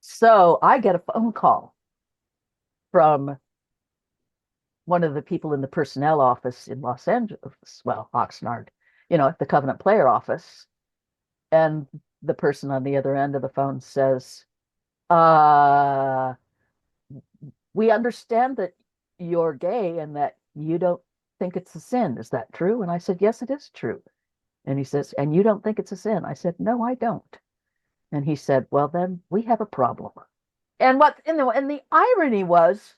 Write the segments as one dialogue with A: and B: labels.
A: So I get a phone call from one of the people in the personnel office in Los Angeles, well, Oxnard, the Covenant Player office. And the person on the other end of the phone says, uh, we understand that you're gay and that you don't think it's a sin. Is that true? And I said, yes, it is true. And he says, and you don't think it's a sin? I said, no, I don't. And he said, well, then we have a problem. And the irony was,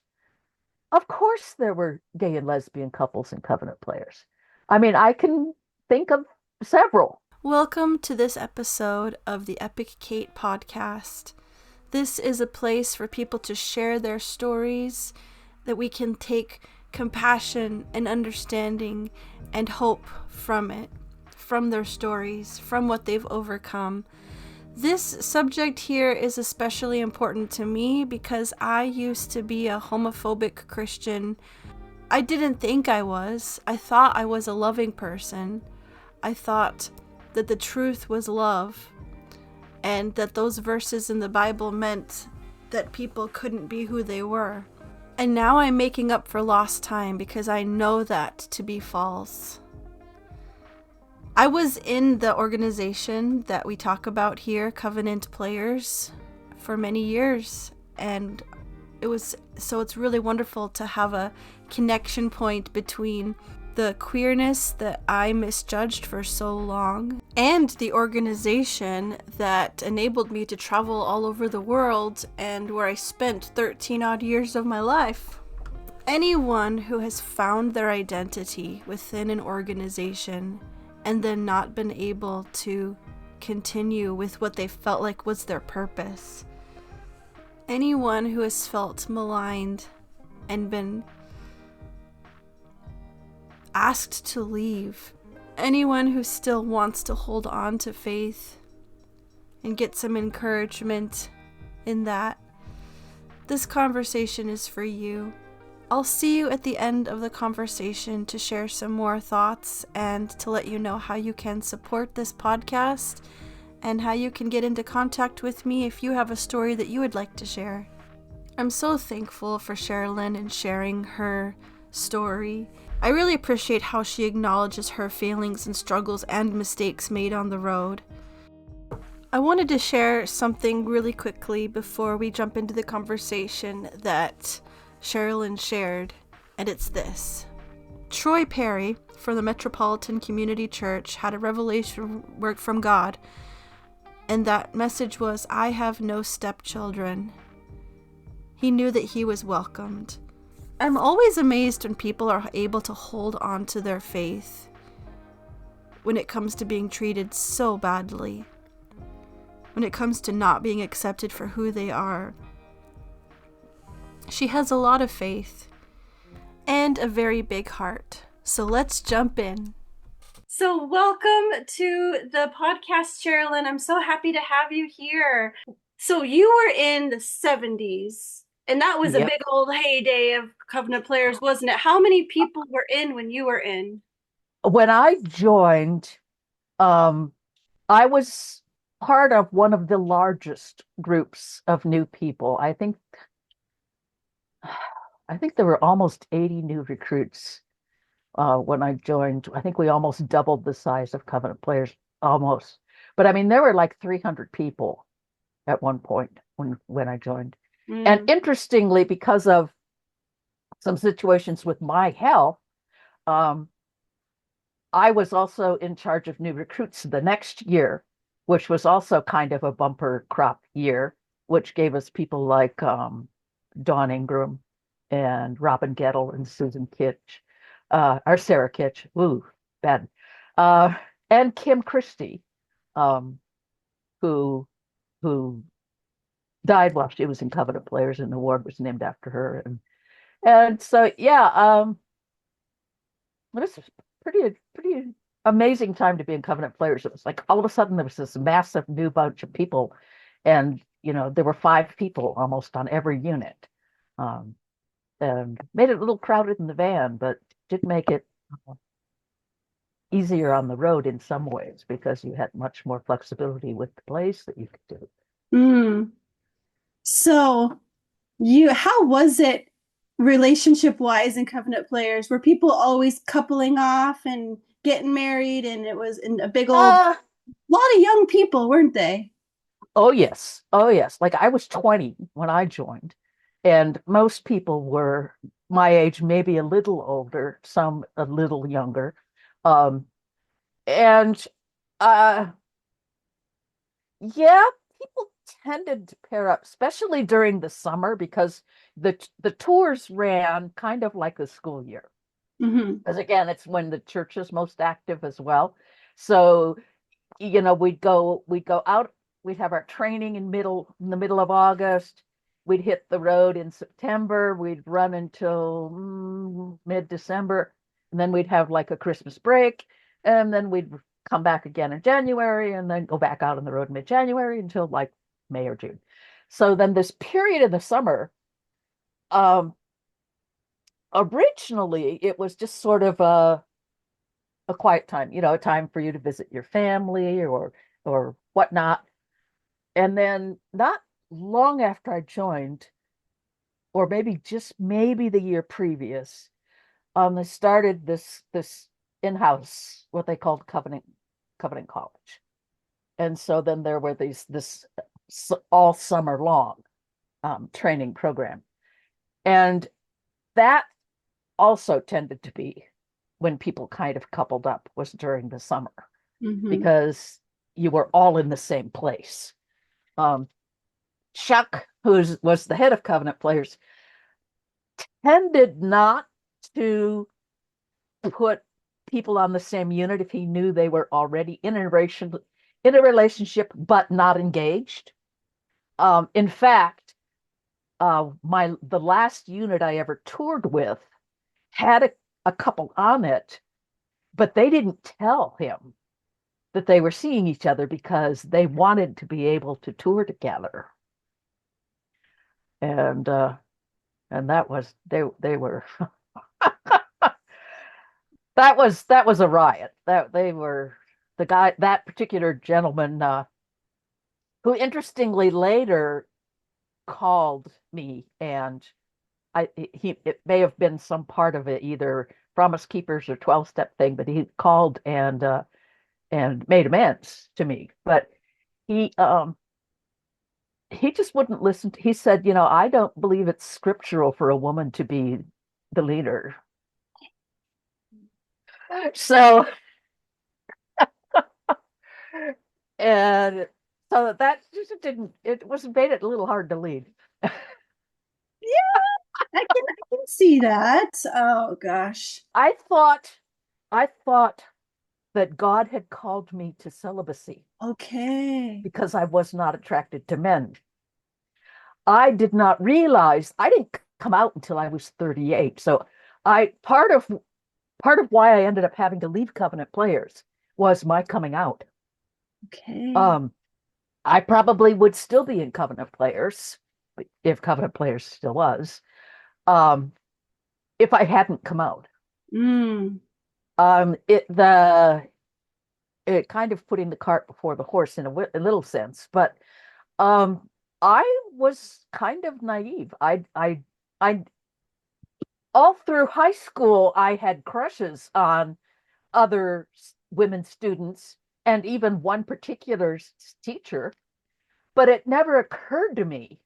A: of course, there were gay and lesbian couples and Covenant Players. I mean, I can think of several.
B: Welcome to this episode of the Epic Kate podcast. This is a place for people to share their stories, that we can take compassion and understanding and hope from it, from their stories, from what they've overcome. This subject here is especially important to me because I used to be a homophobic Christian. I didn't think I was. I thought I was a loving person. I thought that the truth was love, and that those verses in the Bible meant that people couldn't be who they were. And now I'm making up for lost time because I know that to be false. I was in the organization that we talk about here, Covenant Players, for many years, and it's really wonderful to have a connection point between the queerness that I misjudged for so long and the organization that enabled me to travel all over the world and where I spent 13 odd years of my life. Anyone who has found their identity within an organization and then not been able to continue with what they felt like was their purpose. Anyone who has felt maligned and been asked to leave. Anyone who still wants to hold on to faith and get some encouragement in that. This conversation is for you. I'll see you at the end of the conversation to share some more thoughts and to let you know how you can support this podcast and how you can get into contact with me if you have a story that you would like to share. I'm so thankful for Sherilyn and sharing her story. I really appreciate how she acknowledges her failings and struggles and mistakes made on the road. I wanted to share something really quickly before we jump into the conversation that Sherilyn shared, and it's this. Troy Perry from the Metropolitan Community Church had a revelation word from God, and that message was, I have no stepchildren. He knew that he was welcomed. I'm always amazed when people are able to hold on to their faith when it comes to being treated so badly, when it comes to not being accepted for who they are. She has a lot of faith and a very big heart. So let's jump in. So welcome to the podcast, Sherilyn. I'm so happy to have you here. So you were in the 70s. And that was a
A: Yep.
B: big old heyday of Covenant Players, wasn't it? How many people were in when you were in?
A: When I joined, um, I was part of one of the largest groups of new people. I think there were almost 80 new recruits when I joined. I think we almost doubled the size of Covenant Players, almost. But I mean, there were like 300 people at one point when I joined. And interestingly, because of some situations with my health, um, I was also in charge of new recruits the next year, which was also kind of a bumper crop year, which gave us people like Dawn Ingram and Robin Gettle and Susan Kitch, or Sarah Kitch, ooh, bad, uh, and Kim Christie, um, who who died while she was in Covenant Players, and the award was named after her. And so yeah, this is pretty amazing time to be in Covenant Players. It was like all of a sudden there was this massive new bunch of people, and there were 5 people almost on every unit, um, and made it a little crowded in the van, but did make it easier on the road in some ways because you had much more flexibility with the plays that you could do.
B: Mm.
C: So how was it relationship wise in Covenant Players? Were people always coupling off and getting married, and it was in a big old
A: Uh,
C: lot of young people, weren't they?
A: oh yes. Oh yes. Like I was 20 when I joined, and most people were my age, maybe a little older, some a little younger. Um, and uh yeah, people tended to pair up, especially during the summer because the tours ran kind of like the school year.
C: Mm-hmm.
A: Because again, it's when the church is most active as well. So we'd go out, we'd have our training in the middle of August. We'd hit the road in September. We'd run until mid-December, and then we'd have like a Christmas break, and then we'd come back again in January, and then go back out on the road mid-January until like May or June. So then this period in the summer, um, originally it was just sort of a quiet time, a time for you to visit your family or whatnot. And then not long after I joined, or maybe the year previous, they started this in-house, what they called Covenant College. And so then there were this all summer long training program. And that also tended to be when people kind of coupled up was during the summer
C: Mm-hmm.
A: because you were all in the same place. Um, Chuck, who was the head of Covenant Players, tended not to put people on the same unit if he knew they were already in a relationship but not engaged. In fact, my the last unit I ever toured with had a couple on it, but they didn't tell him that they were seeing each other because they wanted to be able to tour together. And that was they were that was a riot. That they were the guy that particular gentleman who interestingly later called me, and it may have been some part of it, either Promise Keepers or 12-step thing, but he called and made amends to me. But he um he just wouldn't listen he said, I don't believe it's scriptural for a woman to be the leader. So and so that just didn't it was made it a little hard to lead.
C: I can see that. Oh gosh.
A: I thought that God had called me to celibacy
C: Okay.
A: because I was not attracted to men. I did not realize I didn't come out until I was 38. So I part of why I ended up having to leave Covenant Players was my coming out.
C: Okay.
A: Um, I probably would still be in Covenant Players if Covenant Players still was, um, if I hadn't come out.
C: Mm.
A: It kind of putting the cart before the horse in a little sense, but um, I was kind of naive. I all through high school, I had crushes on other women students and even one particular teacher, but it never occurred to me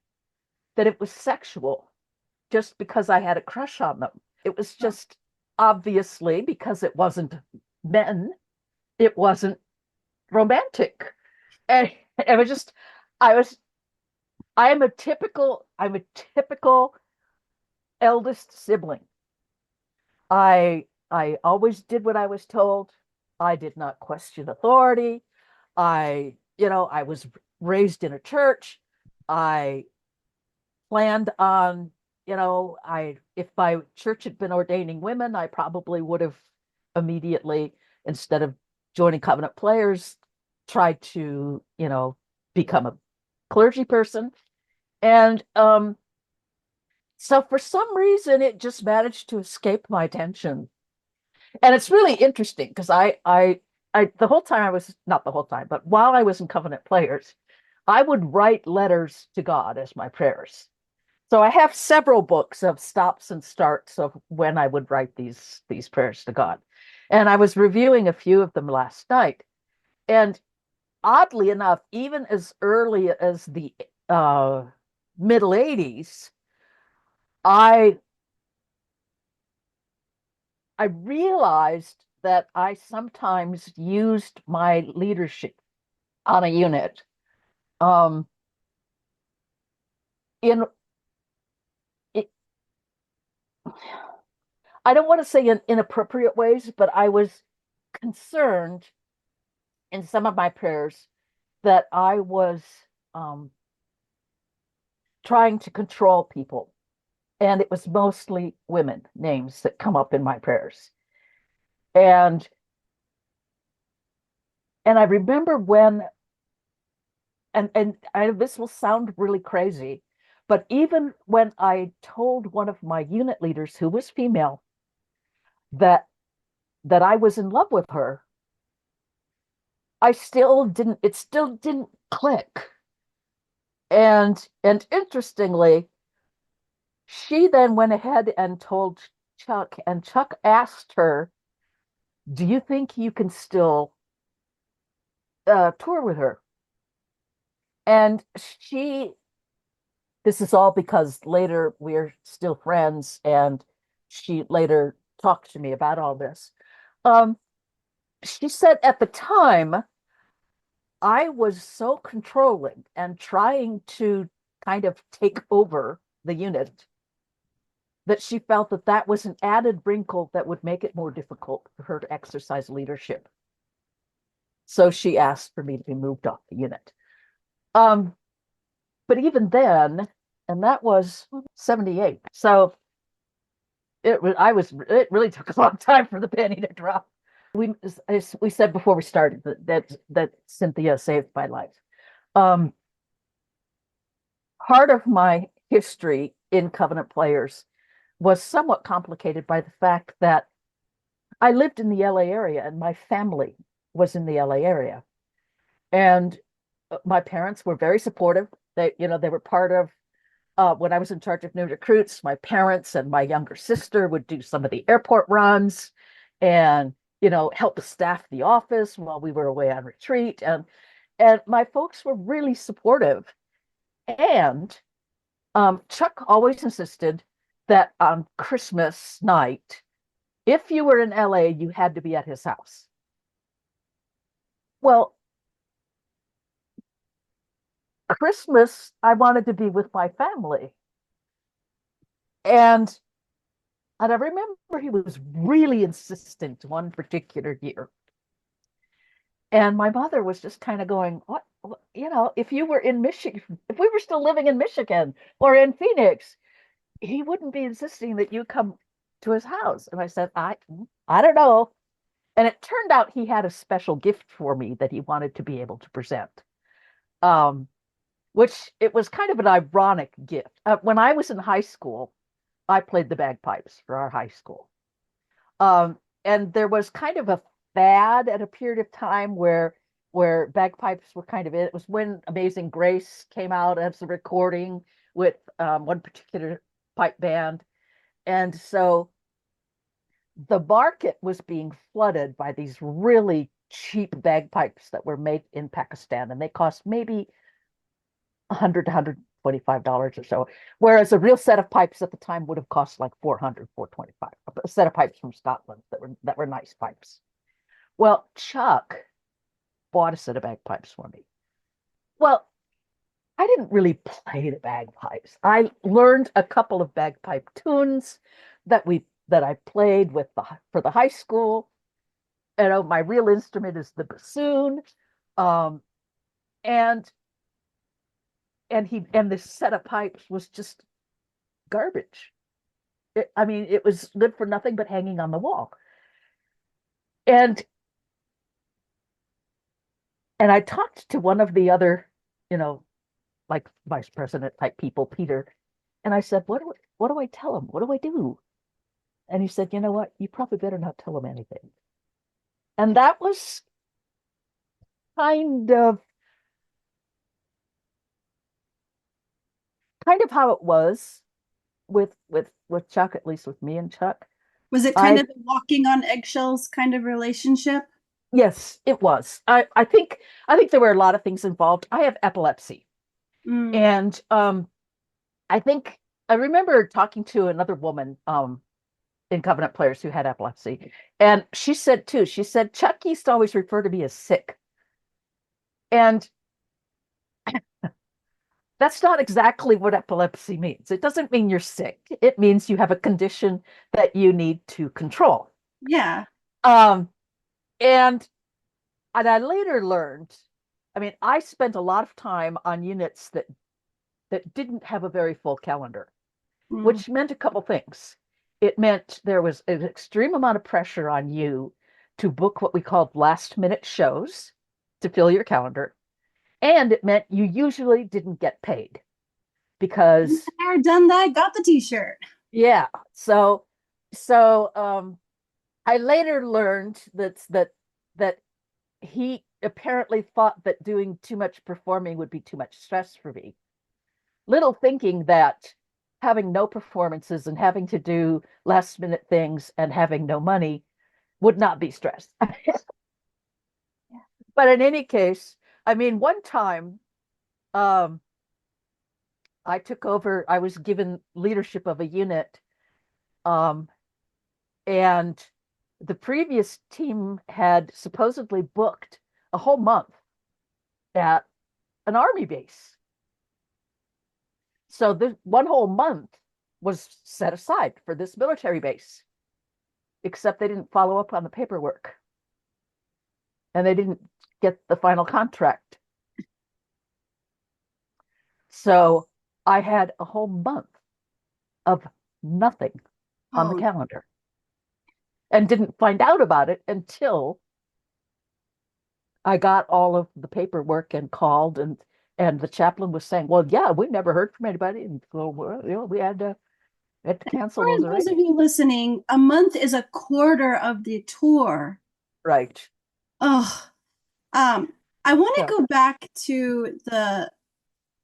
A: that it was sexual just because I had a crush on them. It was just obviously because it wasn't men, it wasn't romantic. And it was just, I was, I'm a typical eldest sibling. I always did what I was told. I did not question authority. I was raised in a church. I planned on, I if my church had been ordaining women, I probably would have immediately, instead of joining Covenant Players, tried to, become a clergy person. And so for some reason, it just managed to escape my attention. And it's really interesting because the whole time I was, not the whole time, but while I was in Covenant Players, I would write letters to God as my prayers. So I have several books of stops and starts of when I would write these prayers to God. And I was reviewing a few of them last night. And oddly enough, even as early as the uh, middle 80s, I I realized that I sometimes used my leadership on a unit um, in it, I don't want to say in inappropriate ways, but I was concerned in some of my prayers that I was um, trying to control people. And it was mostly women names that come up in my prayers. And and I remember when this will sound really crazy, but even when I told one of my unit leaders who was female that I was in love with her, it still didn't click. And interestingly, she then went ahead and told Chuck, and Chuck asked her, "Do you think you can still tour with her?" And this is all because later we're still friends, and she later talked to me about all this. Um, she said at the time, I was so controlling and trying to kind of take over the unit that she felt that that was an added wrinkle that would make it more difficult for her to exercise leadership. So she asked for me to be moved off the unit. Um, but even then, and that was 78. So it really took a long time for the penny to drop. We as we said before we started that Cynthia saved my life. Um, Part of my history in Covenant Players was somewhat complicated by the fact that I lived in the LA area and my family was in the LA area. And my parents were very supportive. They were part of when I was in charge of new recruits. My parents and my younger sister would do some of the airport runs and, help staff the office while we were away on retreat. And my folks were really supportive. And Chuck always insisted that on Christmas night, if you were in LA, you had to be at his house. Well, Christmas, I wanted to be with my family. And and I remember he was really insistent one particular year. And my mother was just kind of going, if you were in Michigan, if we were still living in Michigan or in Phoenix, he wouldn't be insisting that you come to his house. And I said, I don't know. And it turned out he had a special gift for me that he wanted to be able to present. Um, which it was kind of an ironic gift. When I was in high school, I played the bagpipes for our high school. And there was kind of a fad at a period of time where bagpipes were kind of it. It was when Amazing Grace came out as a recording with one particular pipe band. And so the market was being flooded by these really cheap bagpipes that were made in Pakistan, and they cost maybe 100 to $125 or so, whereas a real set of pipes at the time would have cost like 400, 425. A set of pipes from Scotland that were nice pipes. Well, Chuck bought a set of bagpipes for me. Well, I didn't really play the bagpipes. I learned a couple of bagpipe tunes that I played for the high school. My real instrument is the bassoon. Um, and and this set of pipes was just garbage. It was good for nothing but hanging on the wall. And I talked to one of the other, you know, like vice president type people, Peter, and I said, what do I tell him? What do I do? And he said, you know what? You probably better not tell him anything. And that was kind of kind of how it was with Chuck, at least with me and Chuck.
C: Was it kind
A: I
C: of a walking on eggshells kind of relationship?
A: Yes, it was. I think there were a lot of things involved. I have epilepsy,
C: Mm.
A: and I think I remember talking to another woman in Covenant Players who had epilepsy, and she said too. She said Chuck used to always refer to me as sick, and that's not exactly what epilepsy means. It doesn't mean you're sick. It means you have a condition that you need to control.
C: Yeah.
A: Um, and and I later learned, I mean, I spent a lot of time on units that didn't have a very full calendar,
C: Mm.
A: which meant a couple things. It meant there was an extreme amount of pressure on you to book what we called last minute shows to fill your calendar. And it meant you usually didn't get paid
C: Been
A: because,
C: there, done that, got the t-shirt.
A: yeah. So I later learned that he apparently thought that doing too much performing would be too much stress for me, little thinking that having no performances and having to do last minute things and having no money would not be stress. But in any case, I mean, one time um, I took over, I was given leadership of a unit, um, and the previous team had supposedly booked a whole month at an army base. So the one whole month was set aside for this military base, except they didn't follow up on the paperwork and they didn't get the final contract. So I had a whole month of nothing on the
C: Oh,
A: calendar and didn't find out about it until I got all of the paperwork and called, and the chaplain was saying, "Well, yeah, we never heard from anybody." And so, well, we had to cancel those
C: for those
A: already.
C: of you listening, a month is a quarter of the tour.
A: Right.
C: Oh, I want
A: Yeah.
C: to go back to the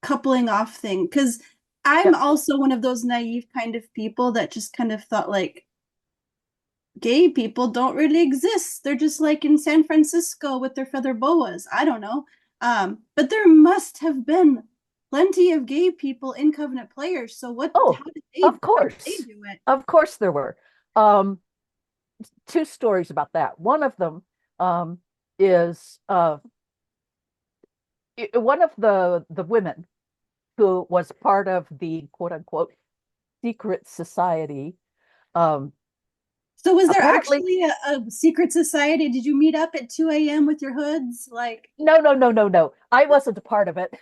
C: coupling off thing because I'm
A: Yep.
C: also one of those naive kind of people that just kind of thought like gay people don't really exist. They're just like in San Francisco with their feather boas. I don't know. But there must have been plenty of gay people in Covenant Players. So
A: Oh,
C: how
A: of
C: did they
A: course.
C: do it?
A: Of course there were. Um, Two stories about that. One of them is one of the women who was part of the quote unquote secret society. Um,
C: So was there
A: Apparently,
C: actually a secret society? Did you meet up at 2 a.m. with your hoods? Like,
A: no, no, no, no, no. I wasn't a part of it.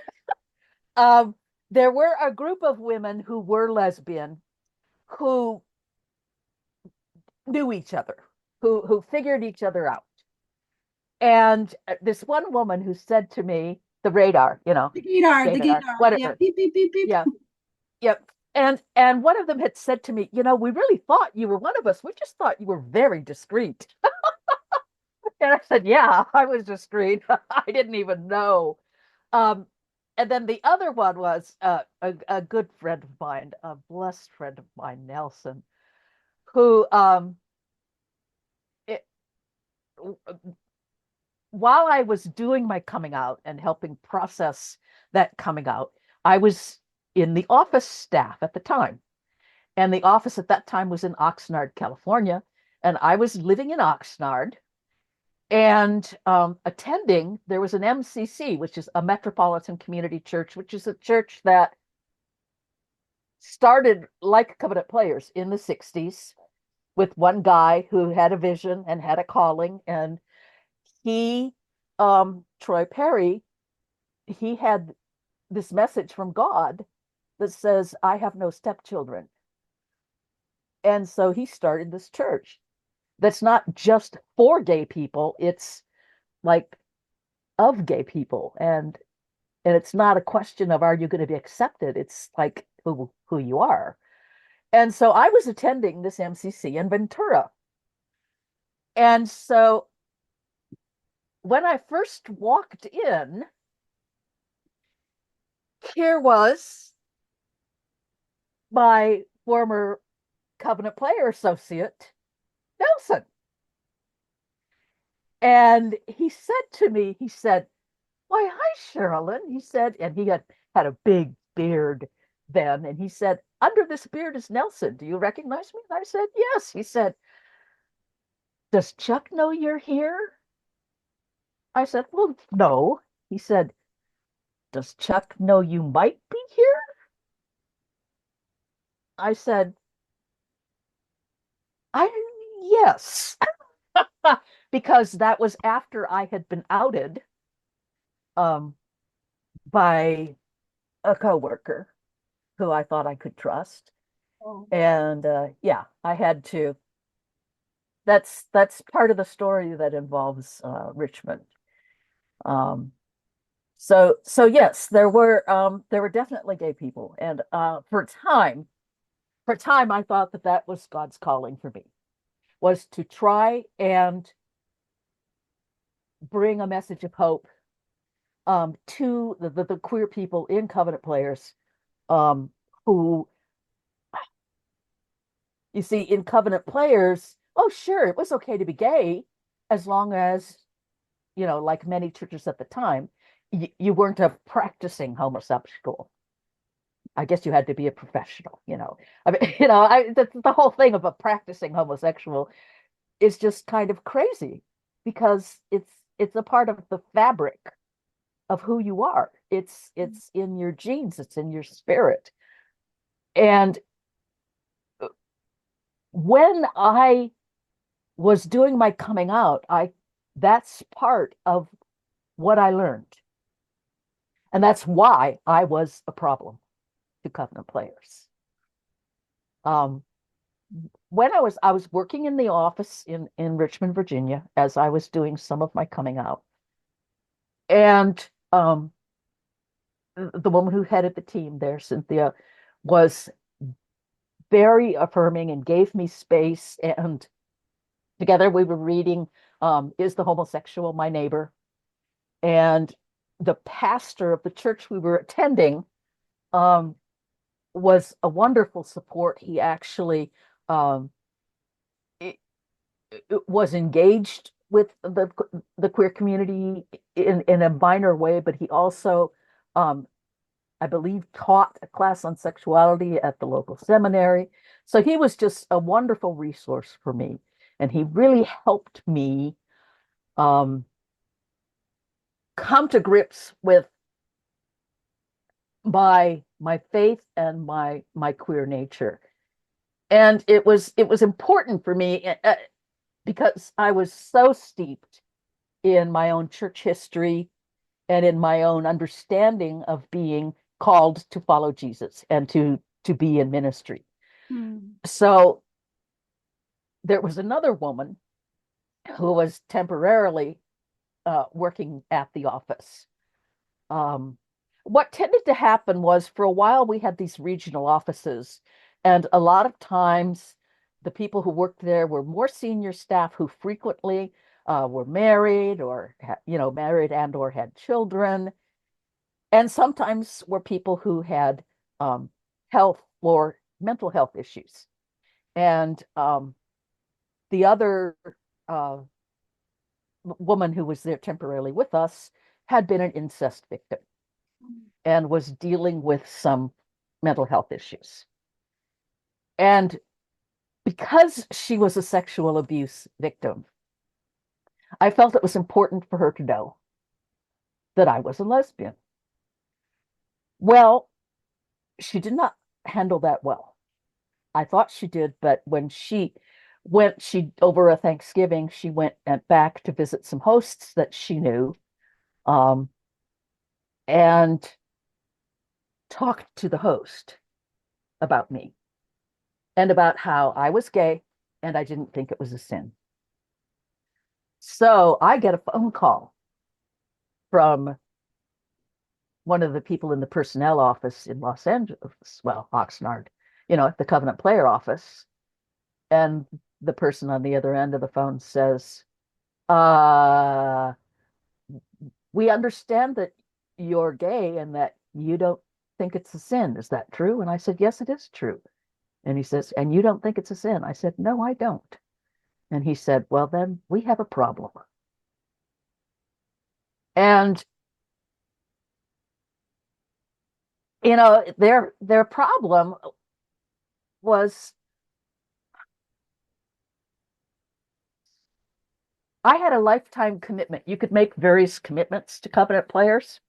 A: Um, there were a group of women who were lesbian who knew each other, who figured each other out. And this one woman who said to me, the radar,
C: the
A: radar,
C: gaydar. Yeah,
A: whatever.
C: beep, beep, beep, beep.
A: Yeah. Yep. And one of them had said to me, we really thought you were one of us. We just thought you were very discreet. And I said, yeah, I was discreet. I didn't even know. Um, and then the other one was a good friend of mine, a blessed friend of mine, Nelson, who it, while I was doing my coming out and helping process that coming out, I was in the office staff at the time. And the office at that time was in Oxnard, California. And I was living in Oxnard and attending, there was an MCC, which is a Metropolitan Community Church, which is a church that started like Covenant Players in the 60s with one guy who had a vision and had a calling. And he, Troy Perry, he had this message from God that says, I have no stepchildren. And so he started this church that's not just for gay people, it's like of gay people. And it's not a question of are you going to be accepted? It's like who you are. And so I was attending this MCC in Ventura. And so when I first walked in, here was my former Covenant player associate, Nelson. And he said to me, he said, "Why, hi, Sherilyn." He said, and he had a big beard then. And he said, "Under this beard is Nelson. Do you recognize me?" And I said, "Yes." He said, "Does Chuck know you're here?" I said, "Well, no." He said, "Does Chuck know you might be here?" I said, "I, yes." Because that was after I had been outed um, by a coworker who I thought I could trust.
C: Oh.
A: And yeah, I had to. That's part of the story that involves Richmond. Um, so yes, there were definitely gay people, and for a time, I thought that that was God's calling for me, was to try and bring a message of hope to the queer people in Covenant Players, um, who, you see, in Covenant Players, oh, sure, it was okay to be gay as long as, like many churches at the time, you weren't a practicing homosexual. I guess you had to be a professional. I mean, the whole thing of a practicing homosexual is just kind of crazy because it's a part of the fabric of who you are. It's in your genes, it's in your spirit. And when I was doing my coming out, I that's part of what I learned. And that's why I was a problem to Covenant Players. Um, when I was working in the office in Richmond, Virginia, as I was doing some of my coming out, and the woman who headed the team there, Cynthia, was very affirming and gave me space. And together we were reading Is the Homosexual My Neighbor? And the pastor of the church we were attending um, was a wonderful support. He actually um, it, it was engaged with the queer community in a minor way, but he also, um, I believe, taught a class on sexuality at the local seminary. So he was just a wonderful resource for me, and he really helped me um, come to grips with my faith and my queer nature. And it was important for me because I was so steeped in my own church history and in my own understanding of being called to follow Jesus and to be in ministry.
C: Hmm.
A: So there was another woman who was temporarily working at the office. Um, what tended to happen was for a while we had these regional offices, and a lot of times the people who worked there were more senior staff who frequently were married or married and or had children, and sometimes were people who had um, health or mental health issues. And the other uh, woman who was there temporarily with us had been an incest victim and was dealing with some mental health issues. And because she was a sexual abuse victim, I felt it was important for her to know that I was a lesbian. Well, she did not handle that well. I thought she did, but when she over a Thanksgiving, she went back to visit some hosts that she knew, um, and talked to the host about me and about how I was gay and I didn't think it was a sin. So I get a phone call from one of the people in the personnel office in Los Angeles, well, Oxnard, at the Covenant Player office. And the person on the other end of the phone says, uh, we understand that you're gay and that you don't think it's a sin. Is that true? And I said, yes, it is true. And he says, and you don't think it's a sin? I said, no, I don't. And he said, well, then we have a problem. And, their problem was I had a lifetime commitment. You could make various commitments to covenant players.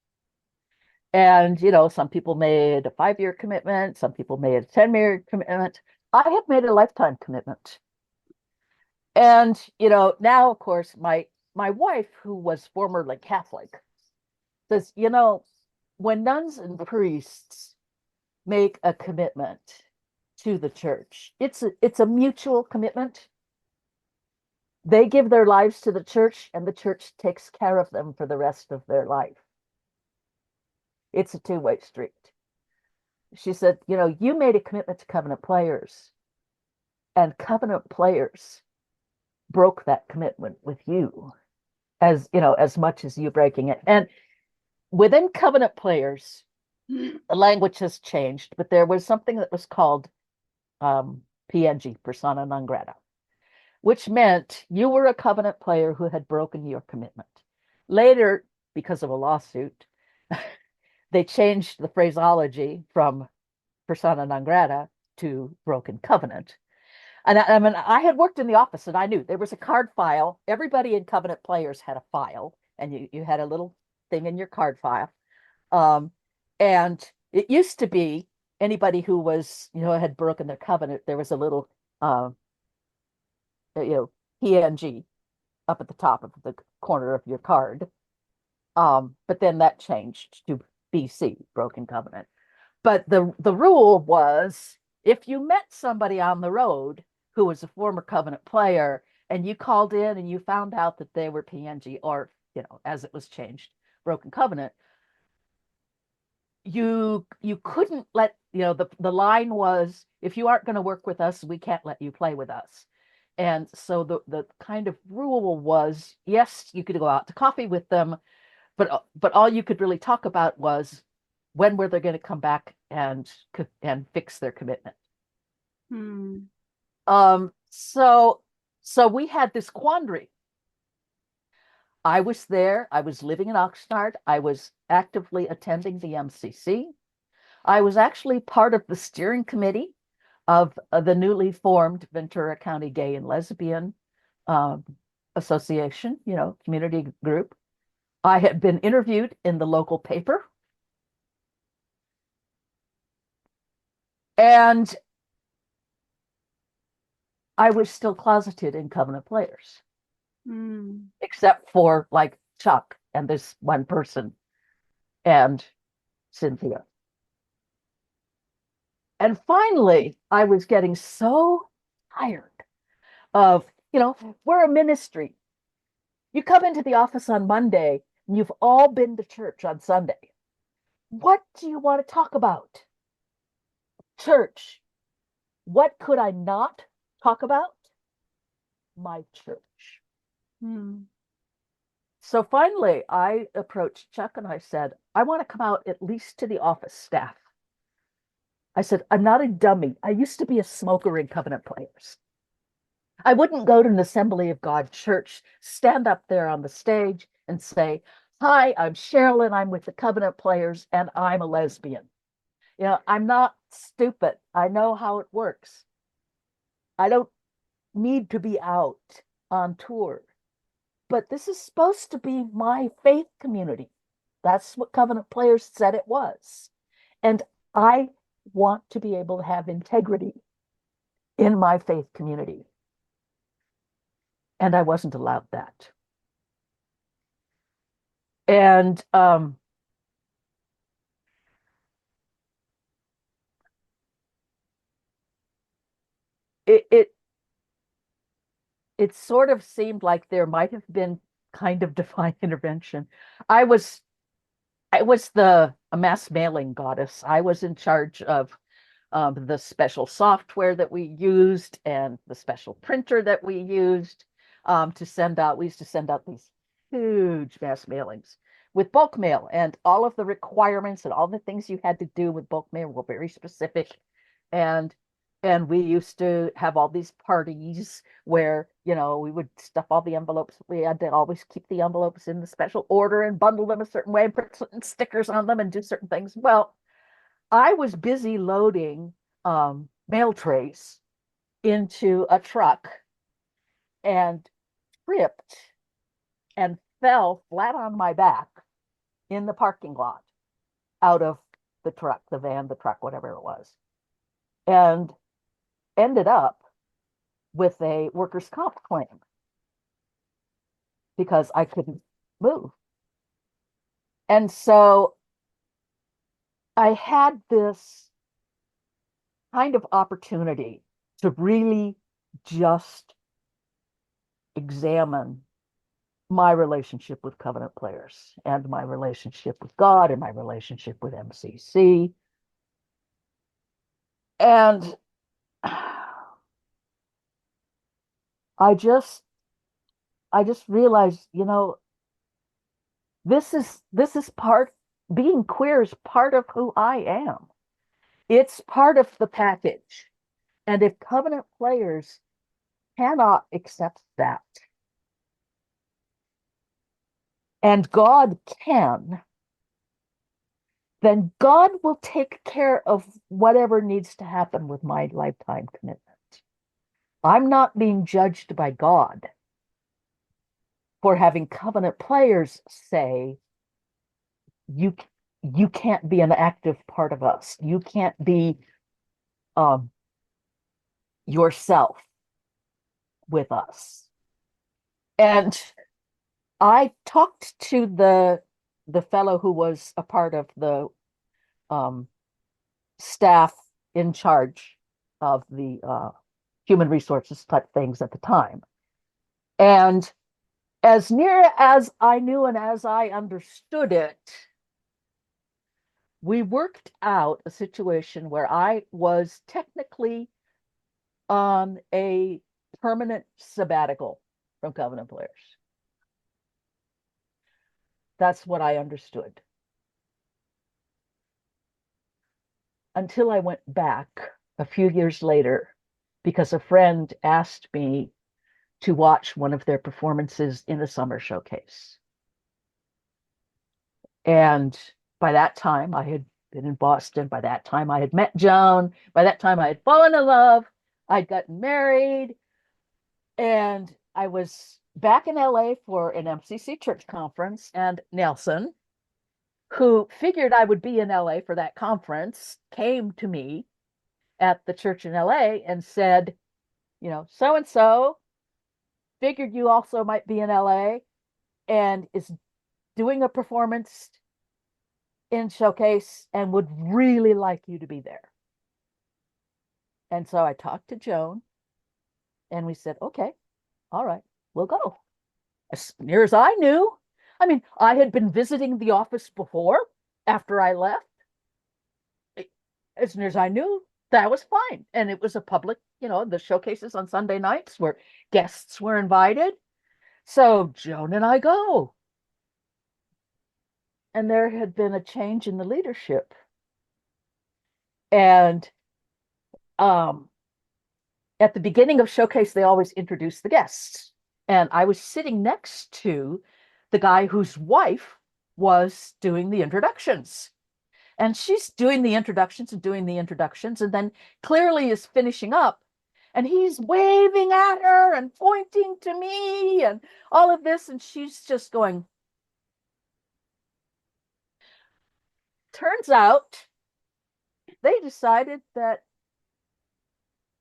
A: And, some people made a 5-year commitment, some people made a 10-year commitment. I have made a lifetime commitment. And, now, of course, my wife, who was formerly Catholic, says, when nuns and priests make a commitment to the church, it's a mutual commitment. They give their lives to the church, and the church takes care of them for the rest of their life. It's a two-way street. She said, you made a commitment to covenant players, and covenant players broke that commitment with you as much as you breaking it. And within covenant players, the language has changed, but there was something that was called PNG, persona non grata, which meant you were a covenant player who had broken your commitment. Later, because of a lawsuit, they changed the phraseology from persona non grata to broken covenant. And I had worked in the office, and I knew there was a card file. Everybody in covenant players had a file, and you had a little thing in your card file. And it used to be anybody who was, had broken their covenant, there was a little, PNG up at the top of the corner of your card. But then that changed to BC, broken covenant. But the rule was if you met somebody on the road who was a former covenant player and you called in and you found out that they were PNG or, as it was changed, broken covenant, you couldn't let, the line was, if you aren't going to work with us, we can't let you play with us. And so the kind of rule was, yes, you could go out to coffee with them, but all you could really talk about was when were they going to come back and fix their commitment. So we had this quandary. I was there. I was living in Oxnard. I was actively attending the MCC. I was actually part of the steering committee of the newly formed Ventura County Gay and Lesbian Association, community group. I had been interviewed in the local paper. And I was still closeted in covenant players, except for like Chuck and this one person and Cynthia. And finally, I was getting so tired of, we're a ministry. You come into the office on Monday and you've all been to church on Sunday. What do you want to talk about? Church. What could I not talk about? My church. So finally, I approached Chuck and I said, I want to come out at least to the office staff. I said, I'm not a dummy. I used to be a smoker in covenant players. I wouldn't go to an Assembly of God church, stand up there on the stage and say, hi, I'm Cheryl and I'm with the covenant players and I'm a lesbian. I'm not stupid. I know how it works. I don't need to be out on tour. But this is supposed to be my faith community. That's what covenant players said it was. And I want to be able to have integrity in my faith community. And I wasn't allowed that. And it sort of seemed like there might have been kind of divine intervention. I was a mass mailing goddess. I was in charge of the special software that we used and the special printer that we used to send out. We used to send out these huge mass mailings. with bulk mail, and all of the requirements and all the things you had to do with bulk mail were very specific. And we used to have all these parties where, we would stuff all the envelopes. We had to always keep the envelopes in the special order and bundle them a certain way and put certain stickers on them and do certain things. Well, I was busy loading mail trays into a truck and tripped and fell flat on my back in the parking lot out of the truck, the van, the truck, whatever it was, and ended up with a workers' comp claim because I couldn't move. And so I had this kind of opportunity to really just examine my relationship with covenant players and my relationship with God and my relationship with MCC. And I just realized, this is part, being queer is part of who I am. It's part of the package. And if covenant players cannot accept that, and God can, then God will take care of whatever needs to happen with my lifetime commitment. I'm not being judged by God for having covenant players say, you you can't be an active part of us. You can't be um, yourself with us. And I talked to the fellow who was a part of the um, staff in charge of the human resources type things at the time. And as near as I knew and as I understood it, we worked out a situation where I was technically on a permanent sabbatical from Covenant Players. That's what I understood. Until I went back a few years later because a friend asked me to watch one of their performances in a summer showcase. And by that time, I had been in Boston. By that time, I had met Joan. By that time, I had fallen in love. I'd gotten married. And I was back in LA for an MCC church conference. And Nelson, who figured I would be in LA for that conference, came to me at the church in LA and said, so and so figured you also might be in LA and is doing a performance in Showcase and would really like you to be there. And so I talked to Joan and we said, okay, all right, we'll go. As near as I knew, I mean, I had been visiting the office before after I left. As near as I knew, that was fine. And it was a public, the showcases on Sunday nights where guests were invited. So Joan and I go. And there had been a change in the leadership. And at the beginning of Showcase, they always introduce the guests. And I was sitting next to the guy whose wife was doing the introductions. And she's doing the introductions and doing the introductions, and then clearly is finishing up. And he's waving at her and pointing to me and all of this. And she's just going. Turns out they decided that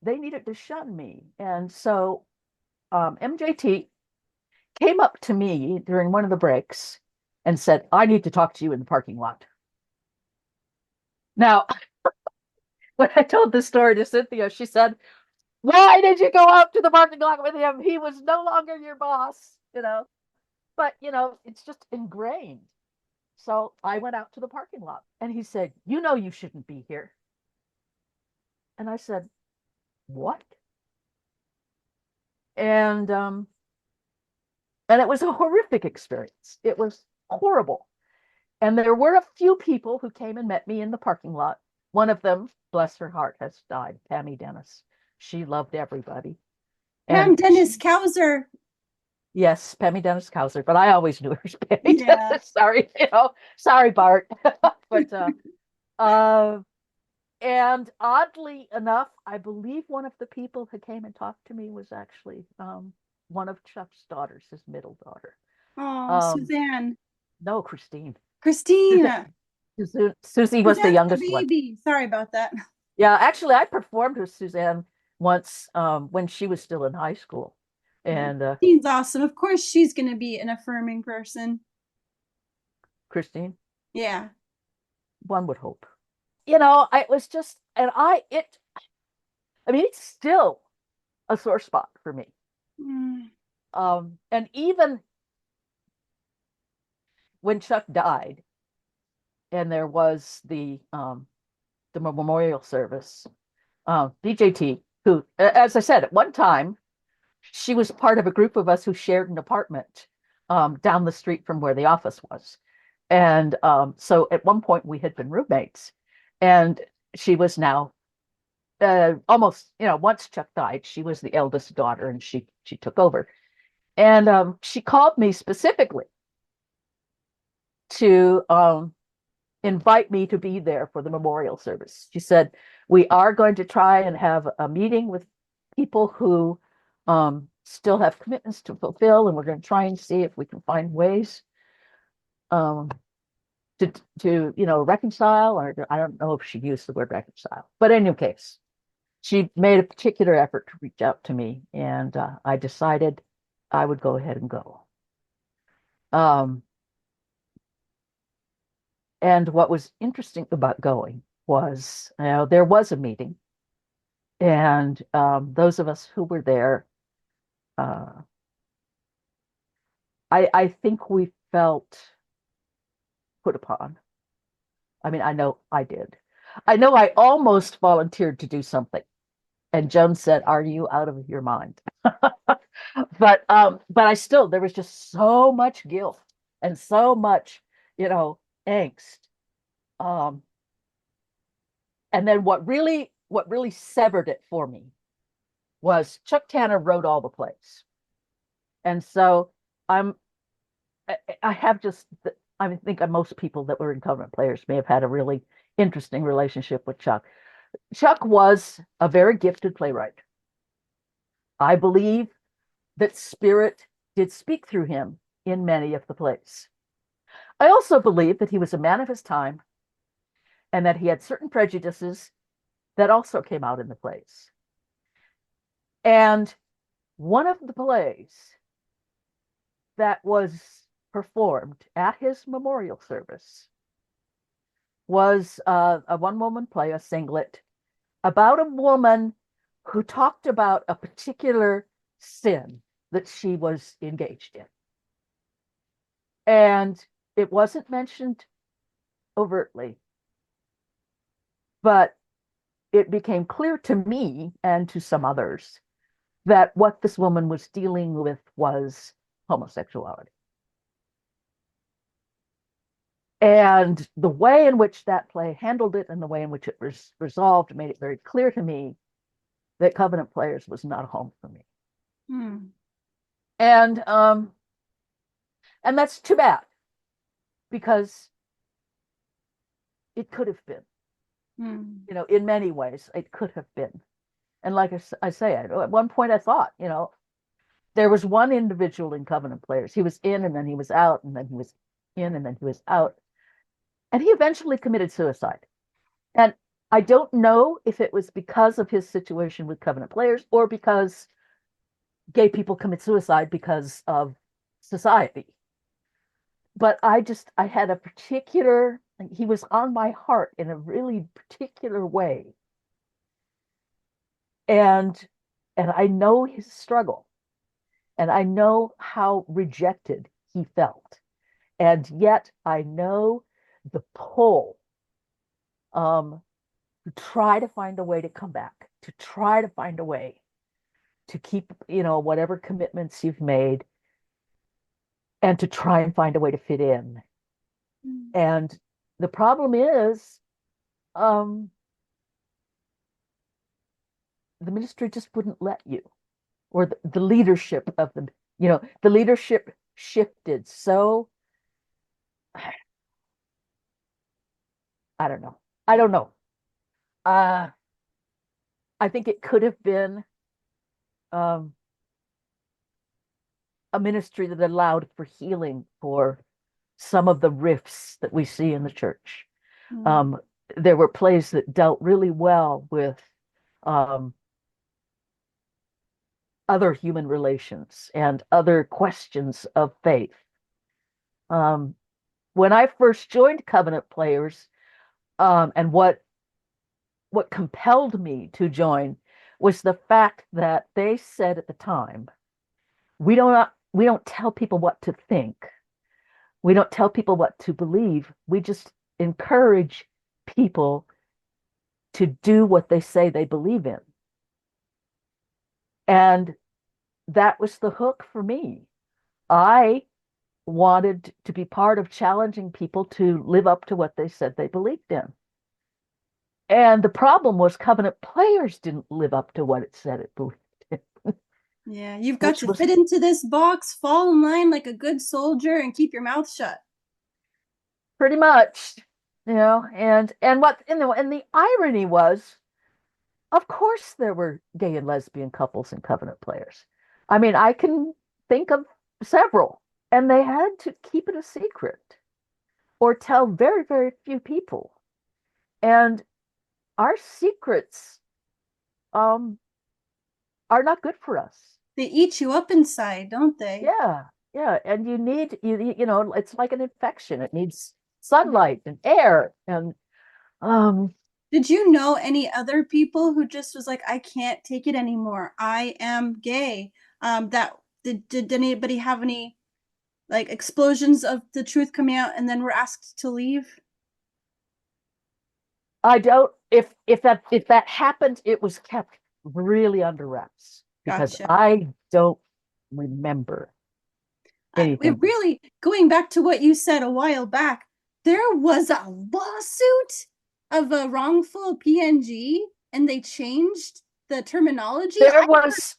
A: they needed to shun me. And so MJT came up to me during one of the breaks and said, I need to talk to you in the parking lot. Now, when I told this story to Cynthia, she said, why did you go out to the parking lot with him? He was no longer your boss, But, it's just ingrained. So I went out to the parking lot and he said, you shouldn't be here. And I said, what? And it was a horrific experience. It was horrible. And there were a few people who came and met me in the parking lot. One of them, bless her heart, has died, Pammy Dennis. She loved everybody.
C: Pam
A: And
C: Dennis Kauser.
A: yes, Pammy Dennis Kauser, but I always knew her as Pammy
C: Yeah.
A: Dennis. Sorry, sorry, Bart. But uh, and oddly enough, I believe one of the people who came and talked to me was actually one of Chuck's daughters, his middle daughter.
C: Oh,
A: Um,
C: Suzanne.
A: no, Christine. Suzanne,
C: Christina.
A: Susie was the
C: Suzanne's the
A: youngest one.
C: baby. Sorry about that.
A: Yeah, actually, I performed with Suzanne once when she was still in high school.
C: Yeah.
A: And
C: Christine's awesome. Of course, she's going to be an affirming person.
A: Christine,
C: Yeah.
A: one would hope. I was just, I mean, it's still a sore spot for me.
C: Mm.
A: And even when Chuck died, and there was the memorial service, BJT, who, as I said, at one time, she was part of a group of us who shared an apartment down the street from where the office was. And so at one point we had been roommates, and she was now almost, once Chuck died, she was the eldest daughter, and she took over. And she called me specifically to invite me to be there for the memorial service. She said, we are going to try and have a meeting with people who still have commitments to fulfill, and we're going to try and see if we can find ways um, to reconcile, or I don't know if she used the word reconcile, but in any case, she made a particular effort to reach out to me, and I decided I would go ahead and go. Um, and what was interesting about going was, there was a meeting, and those of us who were there, uh, I think we felt put upon. I mean, I know I did. I know I almost volunteered to do something. And Joan said, "Are you out of your mind?" But I still, there was just so much guilt and so much, angst. Um, and then what really severed it for me was Chuck Tanner wrote all the plays. And so I'm I have just I think most people that were incumbent players may have had a really interesting relationship with Chuck. Chuck was a very gifted playwright. I believe that spirit did speak through him in many of the plays. I also believe that he was a man of his time and that he had certain prejudices that also came out in the plays. And one of the plays that was performed at his memorial service was a one-woman play, a singlet, about a woman who talked about a particular sin that she was engaged in. And it wasn't mentioned overtly, but it became clear to me and to some others that what this woman was dealing with was homosexuality. And the way in which that play handled it and the way in which it was resolved made it very clear to me that Covenant Players was not a home for me.
C: Hmm.
A: And that's too bad, because it could have been,
C: Hmm.
A: in many ways, it could have been. And like I say, at one point I thought, there was one individual in Covenant Players. He was in and then he was out, and then he was in and then he was out. And he eventually committed suicide. And I don't know if it was because of his situation with Covenant Players or because gay people commit suicide because of society. But I had a particular, he was on my heart in a really particular way. And I know his struggle, and I know how rejected he felt. And yet I know the pull to try to find a way to come back, to try to find a way to keep, whatever commitments you've made, and to try and find a way to fit in.
C: Mm.
A: And the problem is, um, the ministry just wouldn't let you, or the leadership of the leadership shifted. So I don't know. I don't know. Uh, I think it could have been um, a ministry that allowed for healing for some of the rifts that we see in the church.
C: Mm.
A: Um, there were plays that dealt really well with um, other human relations and other questions of faith. Um, when I first joined Covenant Players, and what compelled me to join was the fact that they said at the time, we don't tell people what to think. We don't tell people what to believe. We just encourage people to do what they say they believe in. And that was the hook for me. I wanted to be part of challenging people to live up to what they said they believed in. And the problem was Covenant Players didn't live up to what it said it believed in,
C: Yeah, you've got
A: which
C: to
A: was
C: fit into this box, fall in line like a good soldier, and keep your mouth shut.
A: pretty much, and the irony was, of course there were gay and lesbian couples and Covenant Players. I mean, I can think of several, and they had to keep it a secret or tell very, very few people. And our secrets um are not good for us.
C: They eat you up inside, don't they?
A: Yeah, yeah, and it's like an infection. It needs sunlight and air and um
C: Did you know any other people who just was like, I can't take it anymore. I am gay. That did anybody have any like explosions of the truth coming out and then were asked to leave?
A: I don't if that happened, it was kept really under wraps because
C: Gotcha.
A: I don't remember
C: We
A: anything.
C: really going back to what you said a while back. There was a lawsuit of a wrongful PNG, and they changed the terminology.
A: There was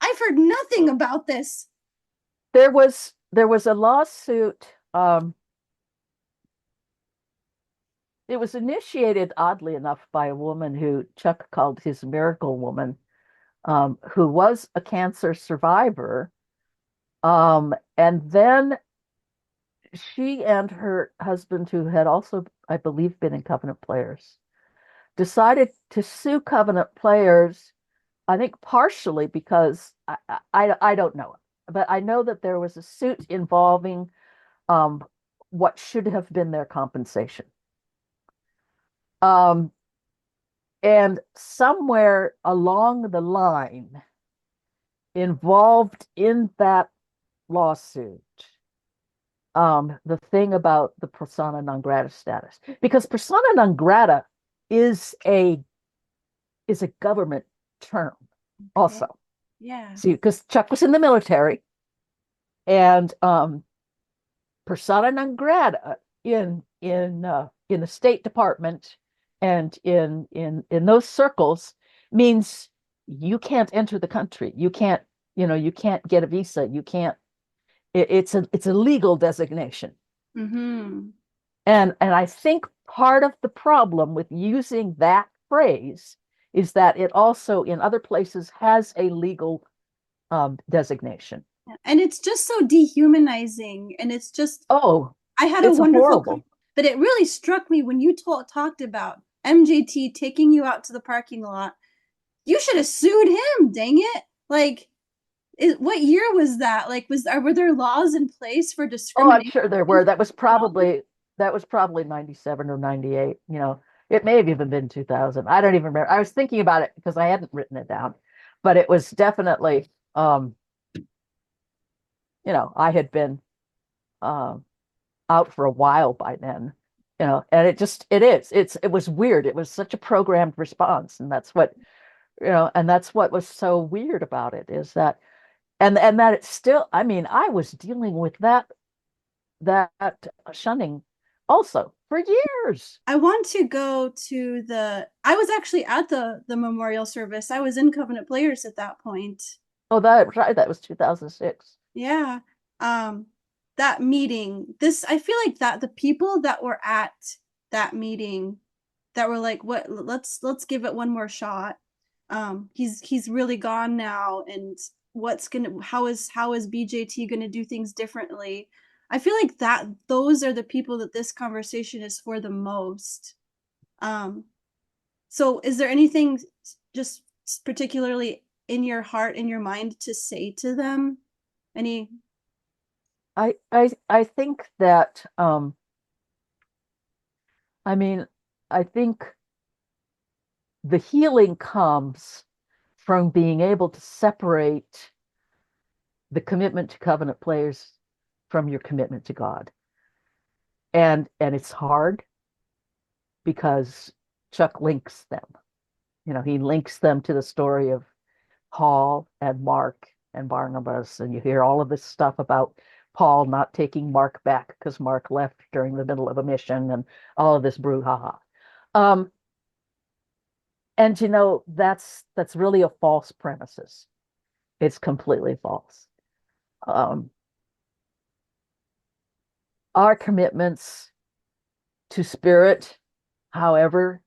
C: I've heard nothing about this.
A: there was a lawsuit. It was initiated, oddly enough, by a woman who Chuck called his miracle woman, who was a cancer survivor. And then she and her husband, who had also, I believe, been in Covenant Players, decided to sue Covenant Players, I think partially because I don't know, but I know that there was a suit involving um, what should have been their compensation. Um, and somewhere along the line, involved in that lawsuit, the thing about the persona non grata status, because persona non grata is a is a government term
C: Okay.
A: also.
C: Yeah.
A: See, because Chuck was in the military, and persona non grata in the State Department and in those circles means you can't enter the country. You can't get a visa. You can't. It's a legal designation.
C: Mm-hmm.
A: And I think part of the problem with using that phrase is that it also in other places has a legal designation.
C: And it's just so dehumanizing. And it's just,
A: Oh,
C: I had a
A: it's
C: wonderful,
A: horrible.
C: but it really struck me when you talked about MJT taking you out to the parking lot. You should have sued him, dang it. Like, what year was that? Like, were there laws in place for
A: Oh, I'm
C: discrimination?
A: sure there were. That was probably 97 or 98. It may have even been 2000. I don't even remember. I was thinking about it because I hadn't written it down, but it was definitely I had been um out for a while by then. And it was weird. It was such a programmed response, and that's what was so weird about it is that and that it's still, I mean, I was dealing with that shunning also for years.
C: I want to go to I was actually at the memorial service. I was in Covenant Players at that point.
A: Oh, that right, that was 2006.
C: Yeah. Um that meeting. I feel like that the people that were at that meeting that were like, what, let's give it one more shot. He's really gone now, and how is BJT gonna do things differently? I feel like that those are the people that this conversation is for the most. Um, so is there anything just particularly in your heart, in your mind to say to them? Any
A: I think that I mean, I think the healing comes from being able to separate the commitment to covenant players from your commitment to God. And it's hard because Chuck links them. He links them to the story of Paul and Mark and Barnabas, and you hear all of this stuff about Paul not taking Mark back because Mark left during the middle of a mission and all of this brouhaha. Um, and that's really a false premises. It's completely false. Um, our commitments to spirit, however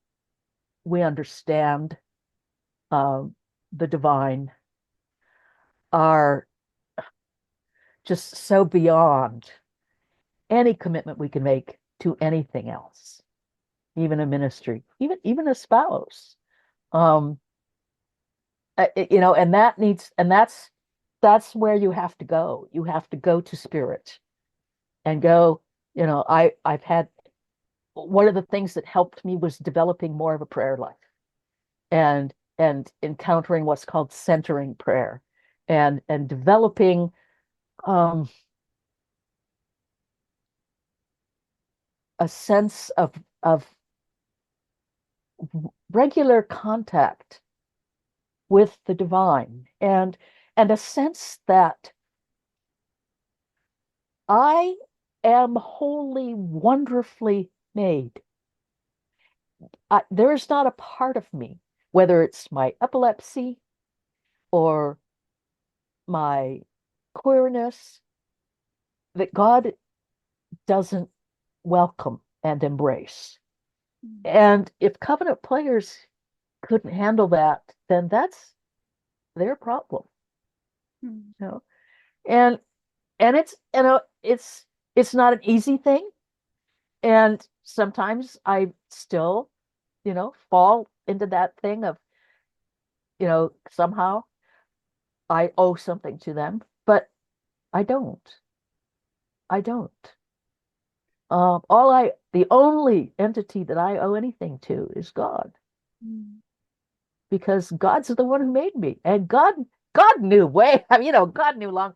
A: we understand um, the divine, are just so beyond any commitment we can make to anything else, even a ministry, even a spouse. Um, and that's where you have to go. You have to go to spirit and go. I've had one of the things that helped me was developing more of a prayer life and encountering what's called centering prayer and developing um, a sense of regular contact with the divine and a sense that I am wholly wonderfully made. There is not a part of me, whether it's my epilepsy or my queerness, that God doesn't welcome and embrace. And if covenant players couldn't handle that, then that's their problem. You know? And it's not an easy thing. And sometimes I still, fall into that thing of, somehow I owe something to them, but I don't. I don't. The only entity that I owe anything to is God, because God's the one who made me, and God knew way. I mean, God knew long.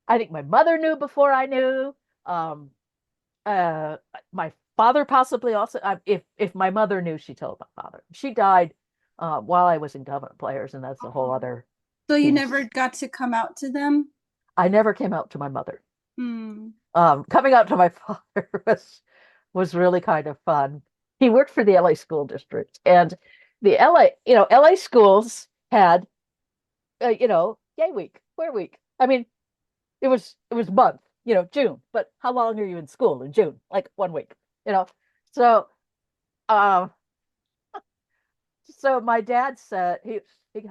A: I think my mother knew before I knew. Um, uh, my father possibly also. If my mother knew, she told my father. She died while I was in Covenant Players, and that's a whole other
C: So you
A: piece.
C: never got to come out to them?
A: I never came out to my mother.
C: Hmm.
A: Coming out to my father was really kind of fun. He worked for the LA school district, and the LA schools had gay week, queer week. I mean, it was month, June, but how long are you in school in June? Like 1 week, you know. So um so my dad said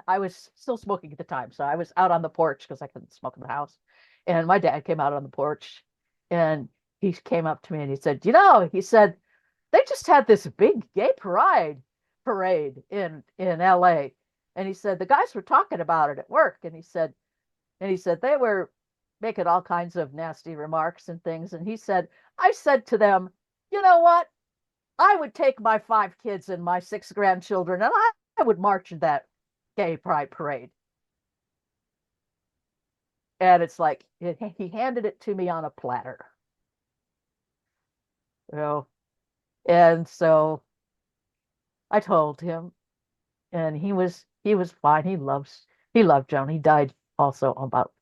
A: I was still smoking at the time, so I was out on the porch because I couldn't smoke in the house. And my dad came out on the porch and he came up to me and he said, he said, they just had this big gay parade in LA. And he said the guys were talking about it at work. And he said they were making all kinds of nasty remarks and things. And he said, I said to them, you know what? I would take my 5 kids and my 6 grandchildren and I would march in that gay pride parade. And it's like he handed it to me on a platter. You know, and so I told him, and he was fine. He loved Joan. He died also about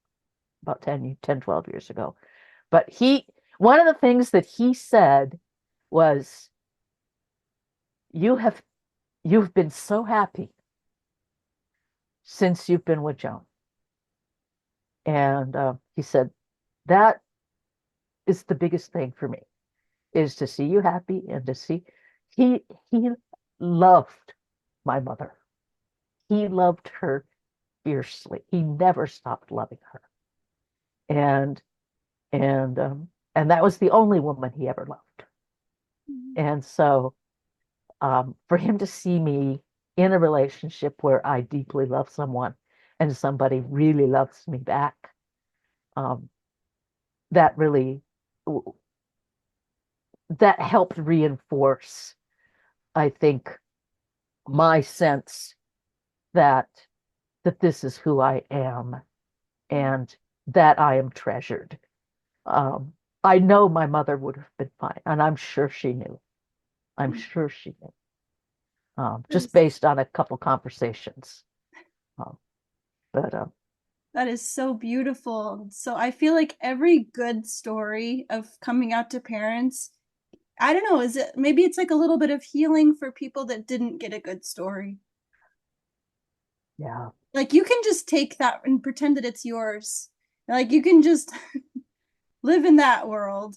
A: 10, 12 years ago. But one of the things that he said was, you have you've been so happy since you've been with Joan. And he said, that is the biggest thing for me, is to see you happy and to see he loved my mother. He loved her fiercely. He never stopped loving her. And and and that was the only woman he ever loved.
C: Mhm.
A: And so for him to see me in a relationship where I deeply love someone and somebody really loves me back, um, that really that helped reinforce, I think, my sense that this is who I am and that I am treasured. Um, I know my mother would have been fine, and I'm sure she knew. I'm sure she knew,
C: That
A: just
C: is
A: based on a couple conversations. Um, but
C: that is so beautiful. So I feel like every good story of coming out to parents, I don't know, is it maybe it's like a little bit of healing for people that didn't get a good story.
A: yeah,
C: Like you can just take that and pretend that it's yours. Like you can just live in that world.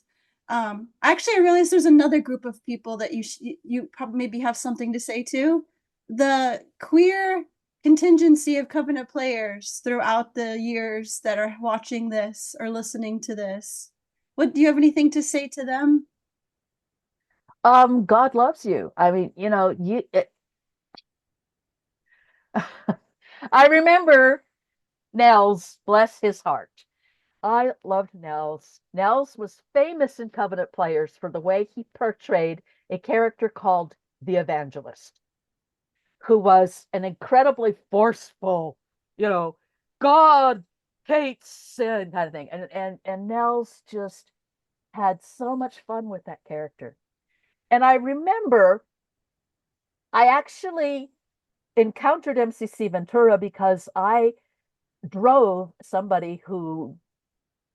C: Actually, I realized there's another group of people that you probably maybe have something to say to. The queer contingency of Covenant players throughout the years that are watching this or listening to this. What do you have anything to say to them?
A: God loves you. I mean, I remember Nels, bless his heart. I loved Nels. Nels was famous in Covenant Players for the way he portrayed a character called the Evangelist, who was an incredibly forceful, you know, God hates sin kind of thing. And Nels just had so much fun with that character. And I remember I actually encountered MCC Ventura because I drove somebody who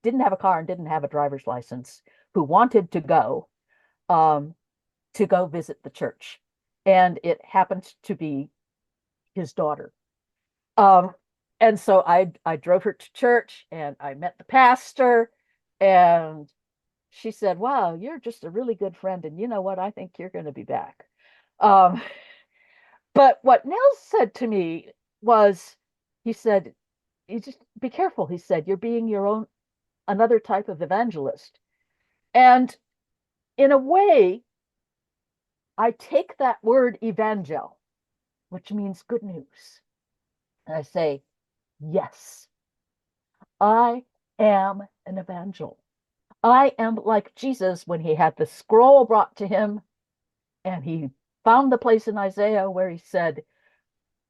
A: didn't have a car and didn't have a driver's license, who wanted um, to go visit the church, and it happened to be his daughter. Um, and so I drove her to church, and I met the pastor, and she said, "Wow, you're just a really good friend, and you know what? I think you're going to be back." Um, but what Nels said to me was, he said, "You just be careful." He said, "You're being your own another type of evangelist." And in a way, I take that word evangel, which means good news, and I say, yes, I am an evangel. I am like Jesus when he had the scroll brought to him and he found the place in Isaiah where he said,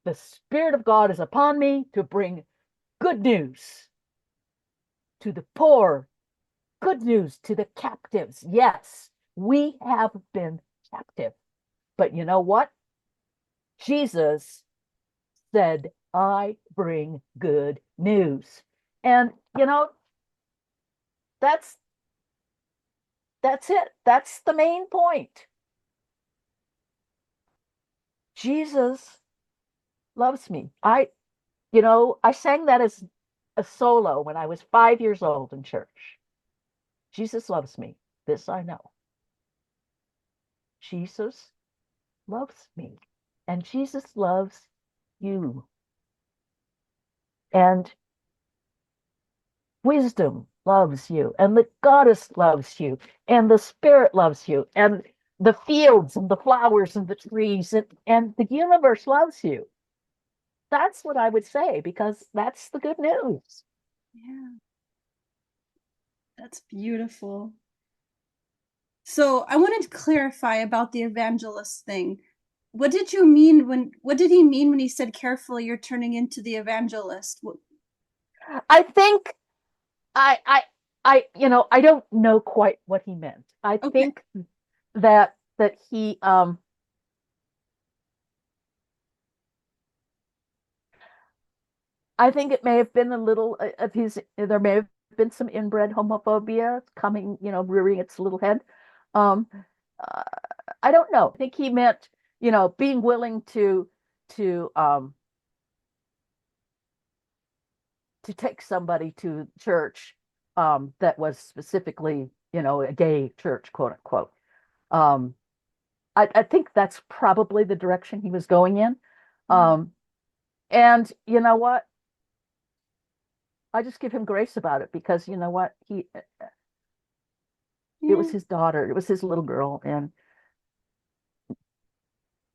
A: the Spirit of God is upon me to bring good news to the poor, good news to the captives. Yes, we have been captive. But you know what? Jesus said, I bring good news. And that's that's it. That's the main point. Jesus loves me. I sang that as a solo when I was 5 years old in church. Jesus loves me. This I know. Jesus loves me. And Jesus loves you. And wisdom loves you, and the goddess loves you, and the spirit loves you, and the fields and the flowers and the trees and the universe loves you. That's what I would say, because that's the good news.
C: Yeah, that's beautiful. So I wanted to clarify about the evangelist thing. What did he mean when he said carefully you're turning into the evangelist?
A: I think I don't know quite what he meant. I
C: Okay.
A: think that he I think it may have been a little of his, there may have been some inbred homophobia coming, rearing its little head. Um, uh, I don't know. I think he meant, being willing to um to take somebody to church that was specifically, a gay church, quote unquote. Um, I think that's probably the direction he was going in.
C: Mm.
A: Um, and you know what? I just give him grace about it because you know what? It
C: Yeah.
A: was his daughter, it was his little girl, and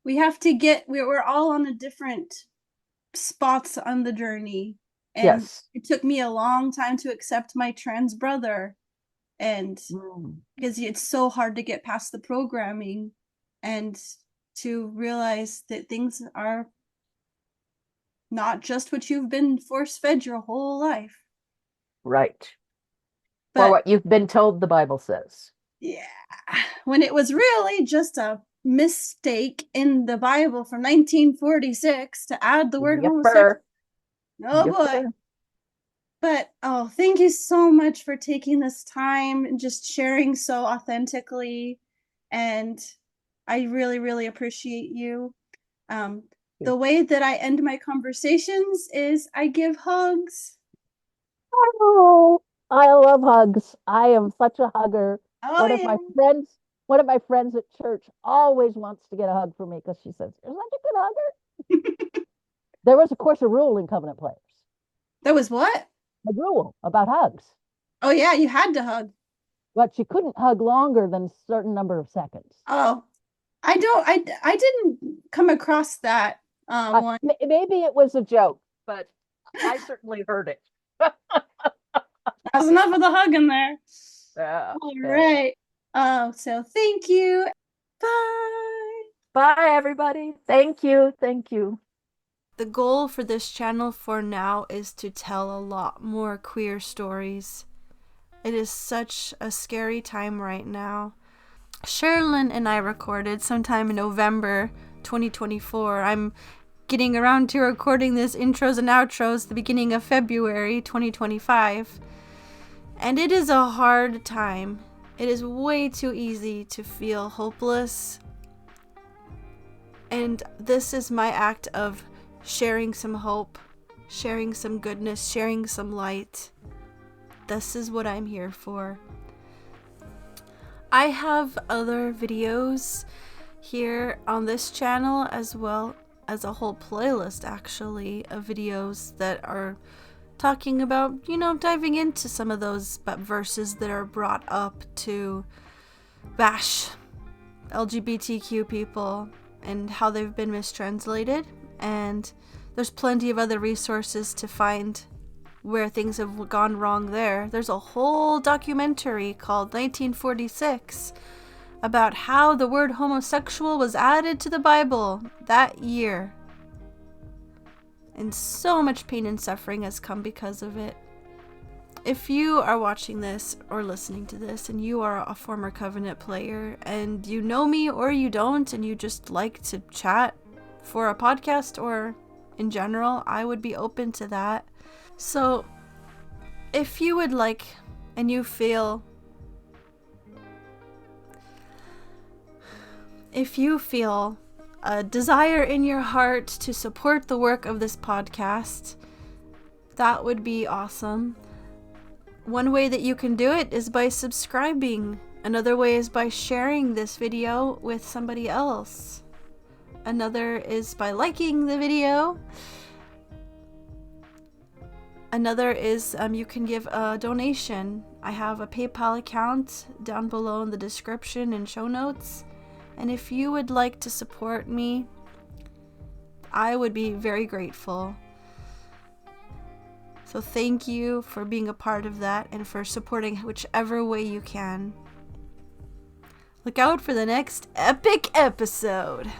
C: We have to get, we're all on a different spots on the journey. And
A: yes.
C: it took me a long time to accept my trans brother. And
A: Mm,
C: because it's so hard to get past the programming and to realize that things are not just what you've been force fed your whole life.
A: right. Or
C: But
A: what you've been told the Bible says.
C: yeah, when it was really just a mistake in the Bible from 1946 to add the word homosexual.
A: Yipper.
C: Oh boy.
A: Yipper.
C: But oh, thank you so much for taking this time and just sharing so authentically. And I really, really appreciate you. Um, the way that I end my conversations is I give hugs.
A: Oh, I love hugs. I am such a hugger.
C: Oh,
A: One of
C: yeah.
A: my friends, one of my friends at church always wants to get a hug from me because she says, "You're such a good hugger." There was, of course, a rule in Covenant Players,
C: That was what?
A: a rule about hugs,
C: Oh, yeah, you had to hug.
A: but you couldn't hug longer than a certain number of seconds.
C: Oh, I didn't come across that one.
A: Maybe it was a joke, but I certainly heard it.
C: That was enough of the hug in there.
A: Yeah,
C: All
A: yeah.
C: right. Oh, so thank you. Bye.
A: Bye, everybody. Thank you. Thank you.
B: The goal for this channel for now is to tell a lot more queer stories. It is such a scary time right now. Sherilyn and I recorded sometime in November 2024. I'm getting around to recording this intros and outros the beginning of February 2025. And it is a hard time. It is way too easy to feel hopeless. And this is my act of sharing some hope, sharing some goodness, sharing some light. This is what I'm here for. I have other videos here on this channel as well as a whole playlist actually of videos that are talking about, diving into some of those verses that are brought up to bash LGBTQ people and how they've been mistranslated. And there's plenty of other resources to find where things have gone wrong there. There's a whole documentary called 1946 about how the word homosexual was added to the Bible that year. And so much pain and suffering has come because of it. If you are watching this or listening to this and you are a former Covenant player and you know me or you don't and you just like to chat for a podcast or in general, I would be open to that. So if you would like and you feel a desire in your heart to support the work of this podcast, that would be awesome. One way that you can do it is by subscribing. Another way is by sharing this video with somebody else. Another is by liking the video. Another is you can give a donation. I have a PayPal account down below in the description and show notes. And if you would like to support me, I would be very grateful. So thank you for being a part of that and for supporting whichever way you can. Look out for the next epic episode.